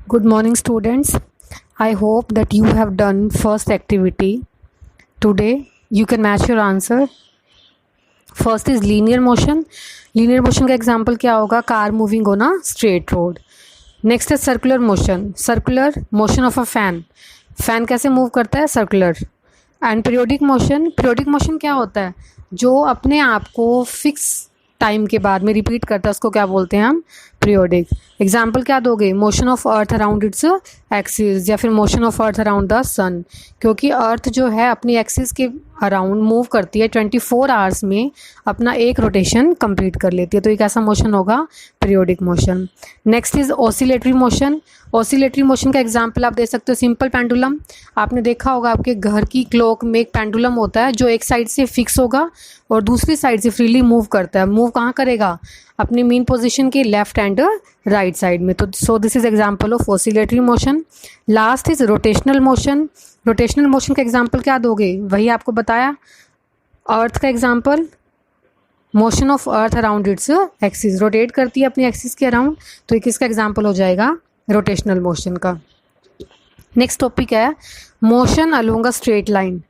Good morning, students. I hope that you have done first activity. Today, you can match your answer. First is linear motion. Linear motion का example क्या होगा? Car moving on a straight road. Next is circular motion. Circular motion of a fan. Fan कैसे move करता है? Circular. And periodic motion. Periodic motion क्या होता है? जो अपने आप को fix टाइम के बाद में रिपीट करता है उसको क्या बोलते हैं हम? पीरियोडिक. एग्जाम्पल क्या दोगे? Motion of earth around its axis या फिर motion of earth around the sun, क्योंकि अर्थ जो है अपनी एक्सिस के अराउंड मूव करती है 24 आवर्स में, अपना एक रोटेशन कंप्लीट कर लेती है, तो ये कैसा मोशन होगा? Periodic motion. Next is oscillatory motion. Oscillatory motion का एग्जाम्पल आप दे सकते हो सिंपल पेंडुलम. आपने देखा होगा आपके घर की क्लॉक में एक पेंडुलम होता है जो एक साइड से फिक्स होगा और दूसरी साइड से फ्रीली मूव करता है. मूव कहाँ करेगा? अपनी मेन पोजीशन के लेफ्ट एंड राइट साइड में. तो so this is example of oscillatory motion. Last is rotational motion. Rotational motion का एग्जांपल क्या दोगे? वही आपको बताया, अर्थ का example, motion of earth around its axis, rotate करती है अपनी एक्सिस के अराउंड, तो ये किसका एग्जांपल हो जाएगा? रोटेशनल मोशन का. नेक्स्ट टॉपिक है motion along a straight line.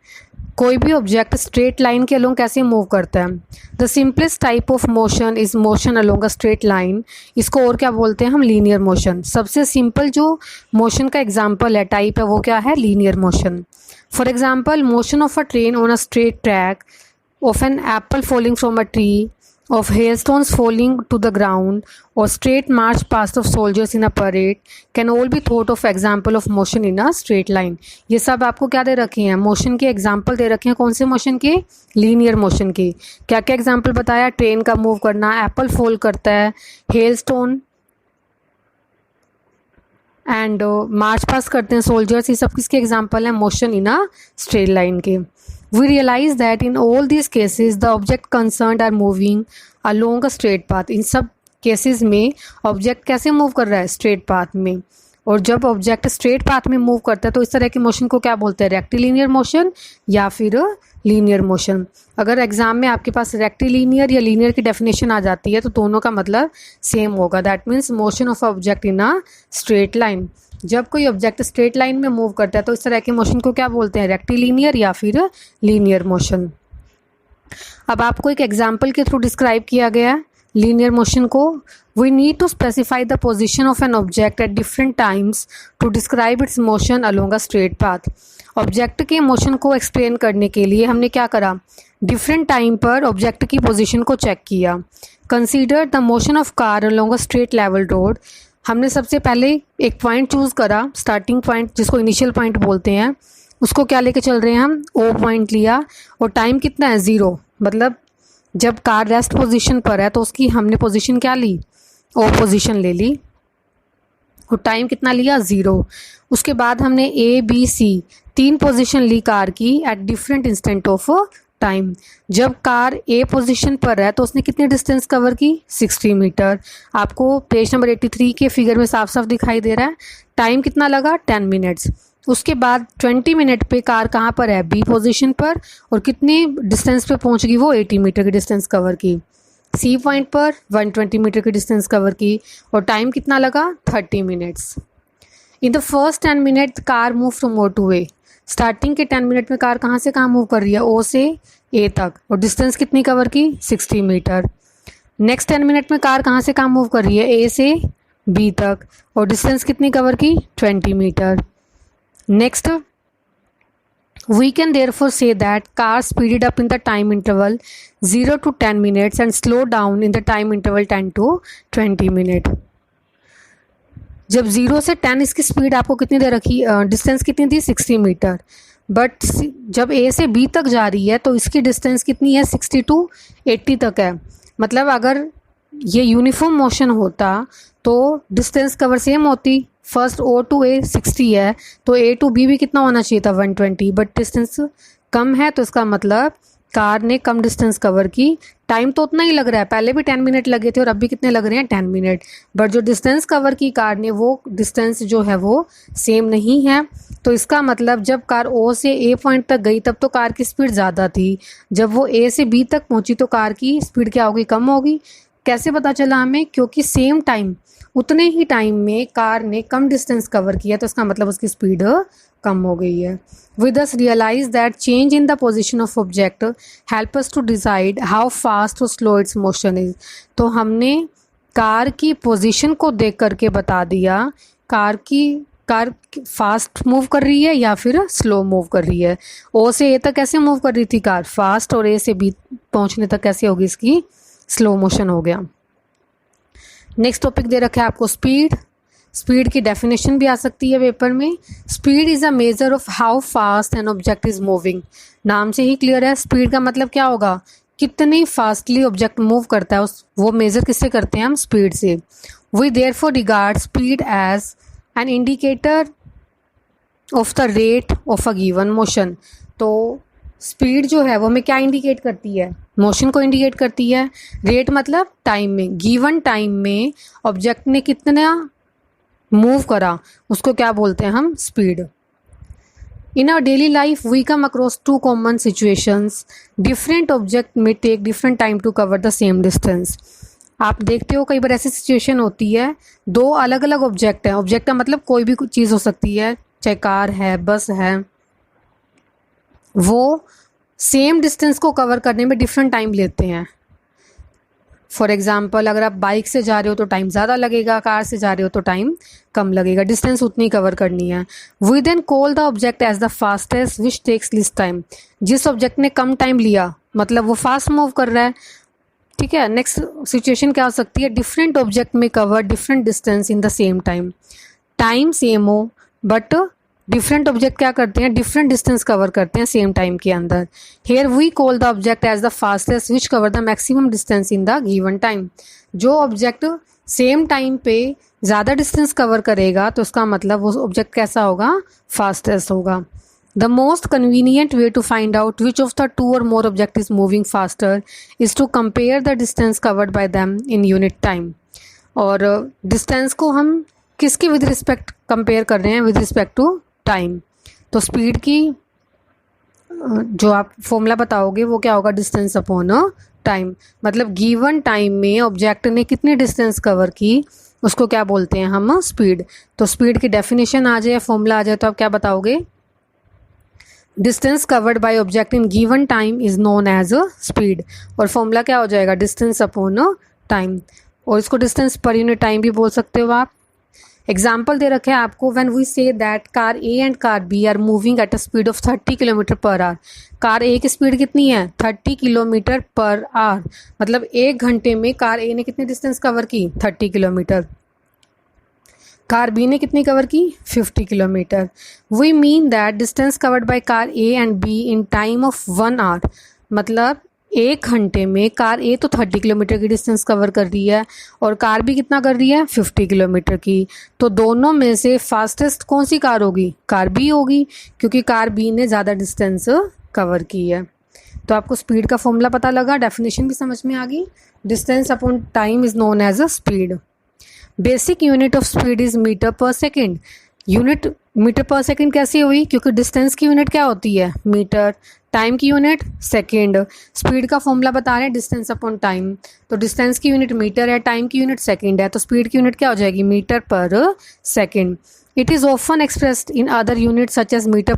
कोई भी ऑब्जेक्ट स्ट्रेट लाइन के अलोंग कैसे मूव करता है? The simplest type of motion is motion along a straight line. इसको और क्या बोलते हैं हम? Linear motion. सबसे सिंपल जो मोशन का एग्जांपल है, टाइप है, वो क्या है? Linear motion. For example motion of a train on a straight track, of N apple falling from a tree, of hailstones falling to the ground, or straight march past of soldiers in a parade can all be thought of example of motion in a straight line. ये सब आपको क्या दे रखे हैं? Motion के example दे रखे हैं. कौन से मोशन के? लीनियर मोशन के. क्या क्या एग्जाम्पल बताया? ट्रेन का मूव करना, एप्पल फॉल करता है, हेलस्टोन एंड मार्च पास करते हैं सोल्जर्स, ये सब किसके एग्जाम्पल हैं? Motion in a straight line के. We realize that in all these cases the object concerned are moving along a straight path. इन सब केसेस में ऑब्जेक्ट कैसे मूव कर रहा है? स्ट्रेट पाथ में. और जब ऑब्जेक्ट स्ट्रेट पाथ में मूव करता है तो इस तरह के मोशन को क्या बोलते हैं? रेक्टिलिनियर मोशन या फिर लीनियर मोशन. अगर एग्जाम में आपके पास रेक्टिलिनियर या लीनियर की डेफिनेशन आ जाती है तो दोनों का मतलब सेम होगा. That means motion of object in a straight line. जब कोई ऑब्जेक्ट स्ट्रेट लाइन में मूव करता है तो इस तरह के मोशन को क्या बोलते हैं? रेक्टिलिनियर या फिर लीनियर मोशन. अब आपको एक एग्जांपल के थ्रू डिस्क्राइब किया गया है लीनियर मोशन को. We need to specify the position of an object at different times to describe its motion along a straight path. Object के मोशन को एक्सप्लेन करने के लिए हमने क्या करा? डिफरेंट टाइम पर ऑब्जेक्ट की पोजीशन को चेक किया. Consider the motion of car along a straight level road. हमने सबसे पहले एक पॉइंट चूज़ करा, स्टार्टिंग पॉइंट जिसको इनिशियल पॉइंट बोलते हैं, उसको क्या लेके चल रहे हैं हम? ओ पॉइंट लिया. और टाइम कितना है? 0. मतलब जब कार रेस्ट पोजीशन पर है तो उसकी हमने पोजीशन क्या ली? ओ पोजीशन ले ली. और टाइम कितना लिया? 0. उसके बाद हमने ए बी सी 3 पोजीशन ली कार की at different instant of time. जब कार ए पोजीशन पर है तो उसने कितनी डिस्टेंस कवर की? 60 मीटर. आपको पेज नंबर 83 के फिगर में साफ साफ दिखाई दे रहा है. टाइम कितना लगा? 10 मिनट्स. उसके बाद 20 मिनट पे कार कहाँ पर है? बी पोजीशन पर. और कितनी डिस्टेंस पे पहुँच गई वो? 80 मीटर की डिस्टेंस कवर की. सी पॉइंट पर 120 मीटर की डिस्टेंस कवर की. और टाइम कितना लगा? 30 minutes. In the first 10 minute car move from O to A. Starting के 10 मिनट में कार कहाँ से कहाँ मूव कर रही है? ओ से ए तक. और डिस्टेंस कितनी कवर की? 60 मीटर. नेक्स्ट 10 मिनट में कार कहाँ से कहाँ मूव कर रही है? ए से बी तक. और डिस्टेंस कितनी कवर की? 20 metre. Next we can therefore say that car speeded up in the time interval 0 to 10 minutes and slowed down in the time interval 10 to 20 minutes. जब 0 से 10 इसकी स्पीड आपको कितनी दे रखी? डिस्टेंस कितनी थी? 60 मीटर. बट जब ए से बी तक जा रही है तो इसकी डिस्टेंस कितनी है? 60 टू 80 तक है. मतलब अगर ये यूनिफॉर्म मोशन होता तो डिस्टेंस कवर सेम होती. फर्स्ट ओ टू ए 60 है तो ए टू बी भी कितना होना चाहिए था? 120. बट डिस्टेंस कम है तो इसका मतलब कार ने कम डिस्टेंस कवर की. टाइम तो उतना ही लग रहा है, पहले भी 10 मिनट लगे थे और अब भी कितने लग रहे हैं? 10 मिनट. बट जो डिस्टेंस कवर की कार ने वो डिस्टेंस जो है वो सेम नहीं है. तो इसका मतलब जब कार ओ से ए पॉइंट तक गई तब तो कार की स्पीड ज़्यादा थी. जब वो ए से बी तक पहुंची तो कार की स्पीड क्या होगी? कम होगी. कैसे पता चला हमें? क्योंकि सेम टाइम उतने ही टाइम में कार ने कम डिस्टेंस कवर किया, तो इसका मतलब उसकी स्पीड कम हो गई है. We thus realize that change in the position of object help us to decide how fast or slow its motion is. तो हमने कार की पोजीशन को देख करके बता दिया कार फास्ट मूव कर रही है या फिर स्लो मूव कर रही है. ओ से ए तक कैसे मूव कर रही थी कार, फास्ट, और ए से बी पहुंचने तक कैसे होगी, इसकी स्लो मोशन हो गया. नेक्स्ट टॉपिक दे रखा है आपको स्पीड की डेफिनेशन भी आ सकती है पेपर में. Speed is a measure of how fast N object is moving. नाम से ही क्लियर है, स्पीड का मतलब क्या होगा, कितनी फास्टली ऑब्जेक्ट मूव करता है, वो मेजर किससे करते हैं हम, स्पीड से. We therefore regard speed as an indicator of the rate of a given motion. तो स्पीड जो है वो हमें क्या इंडिकेट करती है, मोशन को इंडिकेट करती है. रेट मतलब टाइम में, गिवन टाइम में ऑब्जेक्ट ने कितना मूव करा उसको क्या बोलते हैं हम, speed. In our daily life we come across two common situations. Different object में take different time to cover the same distance. आप देखते हो कई बार ऐसी सिचुएशन होती है, दो अलग अलग ऑब्जेक्ट हैं, ऑब्जेक्ट का मतलब कोई भी चीज़ हो सकती है, चाहे कार है, बस है, वो सेम डिस्टेंस को कवर करने में डिफरेंट टाइम लेते हैं. फॉर एग्जाम्पल अगर आप बाइक से जा रहे हो तो टाइम ज़्यादा लगेगा, कार से जा रहे हो तो टाइम कम लगेगा, डिस्टेंस उतनी कवर करनी है. We then call the object as the fastest which takes least time. जिस ऑब्जेक्ट ने कम टाइम लिया मतलब वो फास्ट मूव कर रहा है, ठीक है. नेक्स्ट सिचुएशन क्या हो सकती है, डिफरेंट ऑब्जेक्ट में cover different distance in the same time. Time same हो बट डिफरेंट ऑब्जेक्ट क्या करते हैं, डिफरेंट डिस्टेंस कवर करते हैं सेम टाइम के अंदर. Here we call the object as the fastest which cover the maximum distance in the given time. जो object same time पे ज़्यादा डिस्टेंस कवर करेगा तो उसका मतलब वो ऑब्जेक्ट कैसा होगा, फास्टेस्ट होगा. The most convenient way to find out which of the two or more object is moving faster is to compare the distance covered by them in unit time. और distance को हम किसके with respect compare कर रहे हैं, with respect to time. तो speed की जो आप फॉर्मूला बताओगे वो क्या होगा, डिस्टेंस अपॉन टाइम. मतलब गिवन टाइम में ऑब्जेक्ट ने कितनी डिस्टेंस कवर की उसको क्या बोलते हैं हम, स्पीड. तो स्पीड की डेफिनेशन आ जाए, फॉर्मूला आ जाए, तो आप क्या बताओगे, distance covered by object in given time is known as speed. और फॉर्मूला क्या हो जाएगा, डिस्टेंस अपॉन टाइम. और इसको डिस्टेंस पर यूनिट टाइम भी बोल सकते हो आप. एग्जाम्पल दे रखे हैं आपको, when we say that car A and car B are moving at a speed of 30 kilometre per hour. Car A की स्पीड कितनी है, 30 किलोमीटर पर आवर. मतलब 1 घंटे में कार ए ने कितनी डिस्टेंस कवर की, 30 किलोमीटर. कार बी ने कितनी कवर की, 50 kilometre. We mean that distance covered by car A and B in time of 1 hour. मतलब 1 घंटे में कार ए तो 30 किलोमीटर की डिस्टेंस कवर कर रही है और कार भी कितना कर रही है, 50 किलोमीटर की. तो दोनों में से फास्टेस्ट कौन सी कार होगी, कार बी होगी, क्योंकि कार बी ने ज़्यादा डिस्टेंस कवर की है. तो आपको स्पीड का फॉर्मूला पता लगा, डेफिनेशन भी समझ में आ गई. Distance upon time is known as a speed. Basic unit of speed is metre per second. Unit metre per second कैसे हुई, क्योंकि डिस्टेंस की यूनिट क्या होती है, मीटर, टाइम की यूनिट सेकेंड. स्पीड का फॉर्मूला बता रहे हैं डिस्टेंस अपॉन टाइम, तो डिस्टेंस की यूनिट मीटर है, टाइम की यूनिट सेकेंड है, तो स्पीड की यूनिट क्या हो जाएगी, metre per second. It is often expressed in other unit such as metre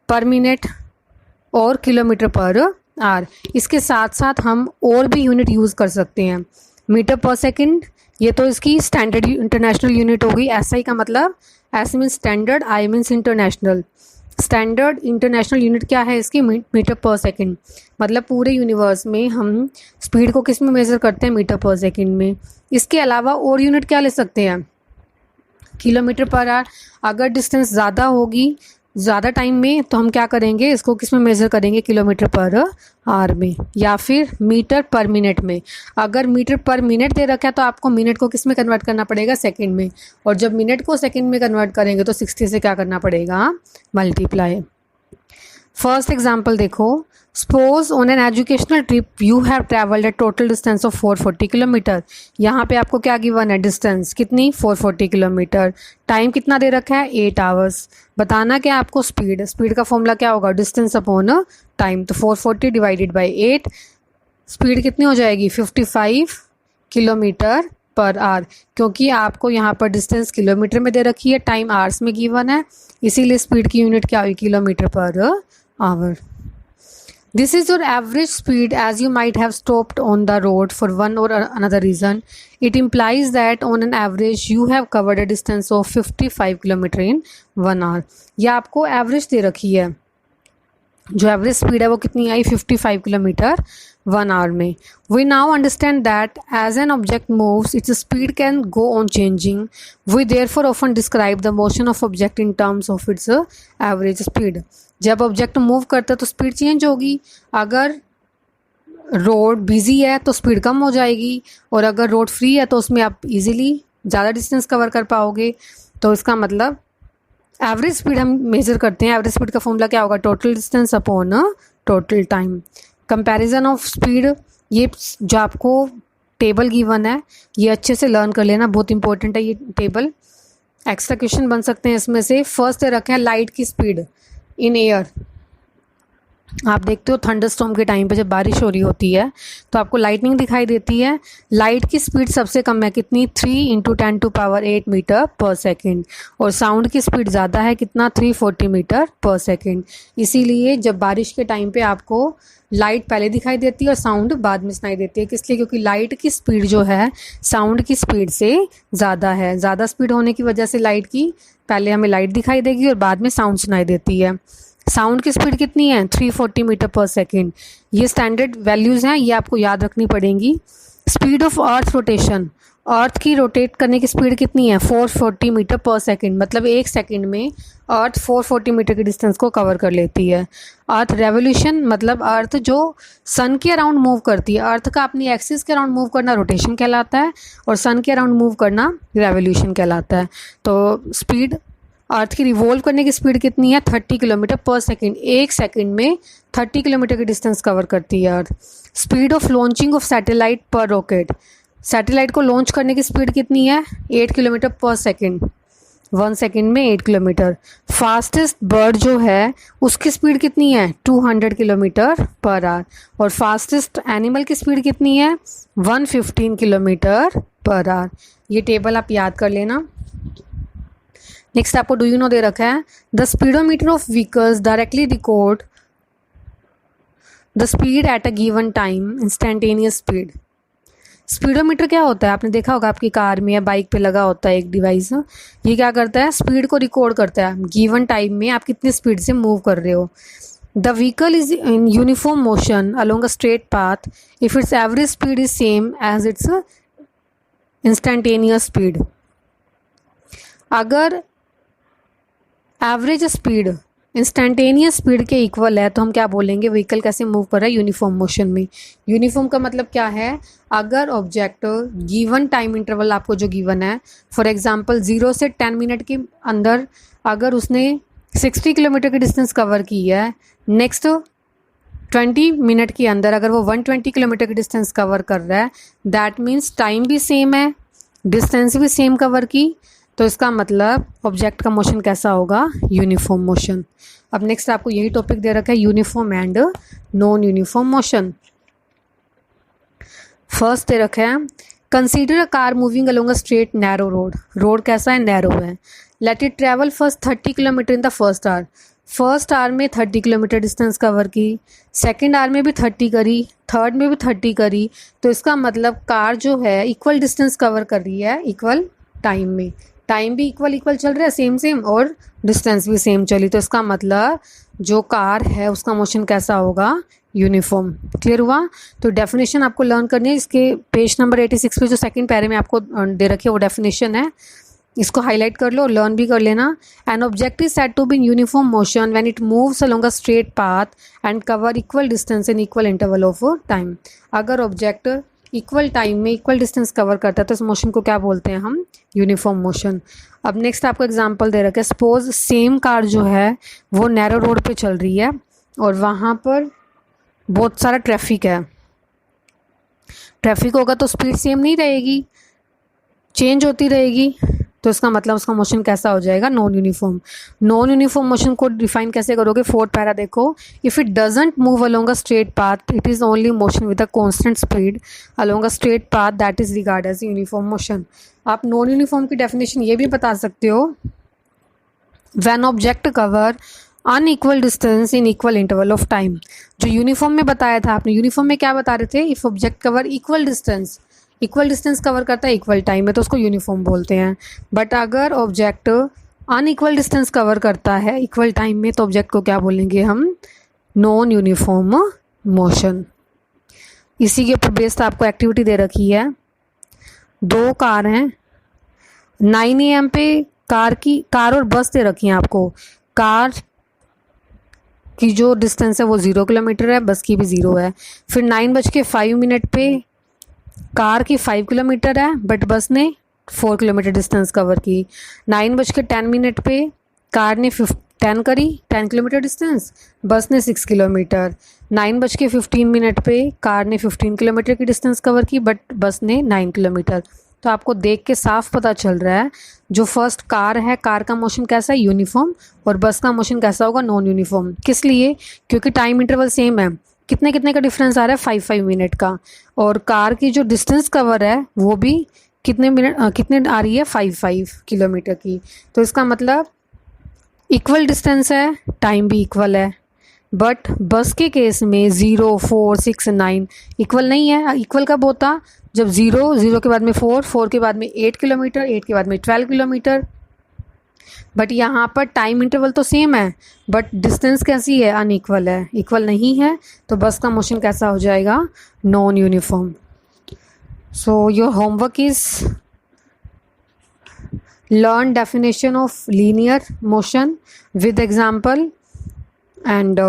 per minute और किलोमीटर पर आवर. इसके साथ साथ हम और भी यूनिट यूज़ कर सकते हैं. मीटर पर सेकेंड ये तो इसकी स्टैंडर्ड इंटरनेशनल यूनिट होगी. एसआई का मतलब, S means standard, I means international. Standard international unit क्या है इसकी, मीटर पर सेकेंड. मतलब पूरे यूनिवर्स में हम स्पीड को किस में मेज़र करते हैं, मीटर पर सेकेंड में. इसके अलावा और यूनिट क्या ले सकते हैं, किलोमीटर पर आवर. अगर डिस्टेंस ज़्यादा होगी ज़्यादा टाइम में तो हम क्या करेंगे, इसको किस में मेज़र करेंगे, किलोमीटर पर आवर में, या फिर मीटर पर मिनट में. अगर मीटर पर मिनट दे रखा है तो आपको मिनट को किस में कन्वर्ट करना पड़ेगा, सेकंड में. और जब मिनट को सेकंड में कन्वर्ट करेंगे तो 60 से क्या करना पड़ेगा, मल्टीप्लाई. फर्स्ट एग्जाम्पल देखो, suppose on an educational trip you have travelled A total distance of 440 kilometre. यहाँ पे आपको क्या गिवन है, डिस्टेंस कितनी, 440 किलोमीटर. टाइम कितना दे रखा है, 8 आवर्स. बताना क्या आपको, स्पीड का फॉर्मूला क्या होगा, डिस्टेंस अपॉन टाइम. तो 440 डिवाइडेड बाई 8, स्पीड कितनी हो जाएगी, 55 किलोमीटर पर आवर, क्योंकि आपको यहाँ पर डिस्टेंस किलोमीटर में दे रखी है, टाइम आवर्स में गिवन है, इसीलिए स्पीड की यूनिट क्या हुई, kilometre per our. This is your average speed as you might have stopped on the road for one or another reason. It implies that on an average you have covered a distance of 55 km in 1 hour. यह आपको average दे रखी है, जो average speed है वो कितनी आई, 55 kilometre 1 hour में। We now understand that as an object moves its speed can go on changing. We therefore often describe the motion of object in terms of its average speed. जब object move करता है तो speed change होगी। अगर road busy है तो speed कम हो जाएगी, और अगर रोड फ्री है तो उसमें आप इजीली ज़्यादा डिस्टेंस कवर कर पाओगे। तो इसका मतलब एवरेज स्पीड हम मेजर करते हैं, एवरेज स्पीड का फॉर्मूला क्या होगा, total distance upon total time. Comparison of speed, ये जो आपको टेबल गिवन है ये अच्छे से लर्न कर लेना, बहुत इंपॉर्टेंट है ये टेबल। एक्स्ट्रा क्वेश्चन बन सकते हैं इसमें से। फर्स्ट रखे हैं लाइट की स्पीड इन एयर। आप देखते हो थंडरस्टॉर्म के टाइम पे जब बारिश हो रही होती है तो आपको लाइटनिंग दिखाई देती है। लाइट की स्पीड सबसे कम है कितनी, 3 × 10⁸ मीटर पर सेकेंड, और साउंड की स्पीड ज़्यादा है कितना, 340 मीटर पर सेकेंड। इसीलिए जब बारिश के टाइम पे आपको लाइट पहले दिखाई देती है और साउंड बाद में सुनाई देती है। किस लिए, क्योंकि लाइट की स्पीड जो है साउंड की स्पीड से ज़्यादा है। ज़्यादा स्पीड होने की वजह से लाइट की पहले हमें लाइट दिखाई देगी और बाद में साउंड सुनाई देती है। साउंड की स्पीड कितनी है, 340 मीटर पर सेकेंड। ये स्टैंडर्ड वैल्यूज़ हैं, ये आपको याद रखनी पड़ेंगी। स्पीड ऑफ अर्थ रोटेशन, अर्थ की रोटेट करने की स्पीड कितनी है, 440 मीटर पर सेकेंड। मतलब एक सेकेंड में अर्थ 440 मीटर की डिस्टेंस को कवर कर लेती है। अर्थ रेवोल्यूशन, मतलब अर्थ जो सन के अराउंड मूव करती है, अर्थ का अपनी एक्सिस के अराउंड मूव करना रोटेशन कहलाता है, और सन के अराउंड मूव करना रेवोल्यूशन कहलाता है। तो स्पीड, अर्थ की रिवॉल्व करने की स्पीड कितनी है, 30 किलोमीटर पर सेकेंड। एक सेकेंड में 30 किलोमीटर की डिस्टेंस कवर करती है earth. Speed of launching of satellite पर रॉकेट, सैटेलाइट को लॉन्च करने की स्पीड कितनी है, 8 किलोमीटर पर सेकेंड। 1 सेकेंड में 8 किलोमीटर। फास्टेस्ट बर्ड जो है उसकी स्पीड कितनी है, 200 किलोमीटर पर आवर, और फास्टेस्ट एनिमल की स्पीड कितनी है, 115 किलोमीटर पर आवर। ये टेबल आप याद कर लेना। नेक्स्ट आपको डू यू नो दे रखा है, the speedometer of vehicles directly record the speed at a given time, instantaneous speed. Speedometer क्या होता है, आपने देखा होगा आपकी कार में या बाइक पे लगा होता है एक डिवाइस। ये क्या करता है, स्पीड को रिकॉर्ड करता है, गिवन टाइम में आप कितनी स्पीड से मूव कर रहे हो। The vehicle is in uniform motion along a straight path if its average speed is same as its instantaneous speed. अगर एवरेज स्पीड इंस्टेंटेनियस स्पीड के इक्वल है तो हम क्या बोलेंगे, व्हीकल कैसे मूव कर रहा है, यूनिफॉर्म मोशन में। यूनिफॉर्म का मतलब क्या है, अगर ऑब्जेक्ट गिवन टाइम इंटरवल आपको जो गिवन है, फॉर एग्जांपल 0 से 10 मिनट के अंदर अगर उसने 60 किलोमीटर की डिस्टेंस कवर की है, नेक्स्ट 20 मिनट के अंदर अगर वो 120 किलोमीटर की डिस्टेंस कवर कर रहा है, दैट मीन्स टाइम भी सेम है, डिस्टेंस भी सेम कवर की, तो इसका मतलब ऑब्जेक्ट का मोशन कैसा होगा, यूनिफॉर्म मोशन। अब नेक्स्ट आपको यही टॉपिक दे रखा है, uniform and non uniform motion. First दे रखा है, consider a car moving along a straight narrow road. Road कैसा है, नैरो है। Let it travel first 30 kilometre in the first hour. First hour में 30 किलोमीटर डिस्टेंस कवर की, second hour में भी 30 करी, थर्ड में भी 30 करी। तो इसका मतलब कार जो है इक्वल डिस्टेंस कवर कर रही है इक्वल टाइम में। टाइम भी इक्वल चल रहा है, सेम और डिस्टेंस भी सेम चली, तो इसका मतलब जो कार है उसका मोशन कैसा होगा, यूनिफॉर्म। क्लियर हुआ। तो डेफिनेशन आपको लर्न करनी है, इसके पेज नंबर 86 पे जो सेकंड पैरे में आपको दे रखी है वो डेफिनेशन है, इसको हाईलाइट कर लो और लर्न भी कर लेना। An object is said to be in uniform motion when it moves along a straight path and cover equal distance in equal interval of time. अगर ऑब्जेक्ट इक्वल टाइम में equal distance cover करता है तो इस motion को क्या बोलते हैं हम, यूनिफॉर्म मोशन। अब नेक्स्ट आपको एग्जांपल दे रखा है, सपोज सेम कार जो है वो नैरो रोड पे चल रही है और वहाँ पर बहुत सारा ट्रैफिक है। ट्रैफिक होगा तो स्पीड सेम नहीं रहेगी, चेंज होती रहेगी। तो इसका मतलब उसका मोशन कैसा हो जाएगा, non uniform. Non uniform motion को डिफाइन कैसे करोगे, फोर्थ पैरा देखो, if it doesn't move along a straight path it is only motion with a constant speed along a straight path that is regard as uniform motion. आप non uniform की definition ये भी बता सकते हो, when object cover unequal distance in equal interval of time. जो uniform में बताया था आपने, यूनिफॉर्म में क्या बता रहे थे, if object cover equal distance cover करता है इक्वल टाइम में तो उसको यूनिफॉर्म बोलते हैं। बट अगर ऑब्जेक्ट अनइक्वल डिस्टेंस कवर करता है इक्वल टाइम में तो ऑब्जेक्ट को क्या बोलेंगे हम, नॉन यूनिफॉर्म मोशन। इसी के ऊपर बेस्ड आपको एक्टिविटी दे रखी है, 2 कार हैं, 9 AM पे कार और बस दे रखी हैं आपको। कार की जो डिस्टेंस है वो 0 किलोमीटर है, बस की भी 0 है। फिर 9:05 पे कार की 5 किलोमीटर है बट बस ने 4 किलोमीटर डिस्टेंस कवर की। 9:10 पे कार ने 10 किलोमीटर डिस्टेंस, बस ने 6 किलोमीटर। 9:15 पे कार ने 15 किलोमीटर की डिस्टेंस कवर की बट बस ने 9 किलोमीटर। तो आपको देख के साफ पता चल रहा है जो फर्स्ट कार है, कार का मोशन कैसा है, यूनिफॉर्म, और बस का मोशन कैसा होगा, नॉन यूनिफॉर्म। किस लिए, क्योंकि टाइम इंटरवल सेम है, कितने का डिफरेंस आ रहा है, 5 मिनट का, और कार की जो डिस्टेंस कवर है वो भी कितने आ रही है, 5 किलोमीटर की। तो इसका मतलब इक्वल डिस्टेंस है, टाइम भी इक्वल है। बट बस के केस में 0, 4, 6, 9 इक्वल नहीं है। इक्वल कब होता, जब 0 के बाद में 4 के बाद में 8 किलोमीटर, 8 के बाद में 12 किलोमीटर। बट यहाँ पर टाइम इंटरवल तो सेम है बट डिस्टेंस कैसी है, अनइक्वल है, इक्वल नहीं है। तो बस का मोशन कैसा हो जाएगा, non uniform. So your homework is learn definition of linear motion with example and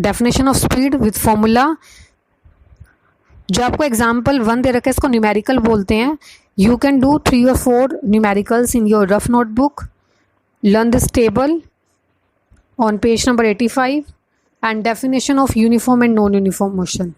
definition of speed with formula। जो आपको एग्जाम्पल 1 दे रखा है इसको न्यूमेरिकल बोलते हैं। You can do 3 or 4 numericals in your rough notebook. Learn this table on page number 85 and definition of uniform and non-uniform motion।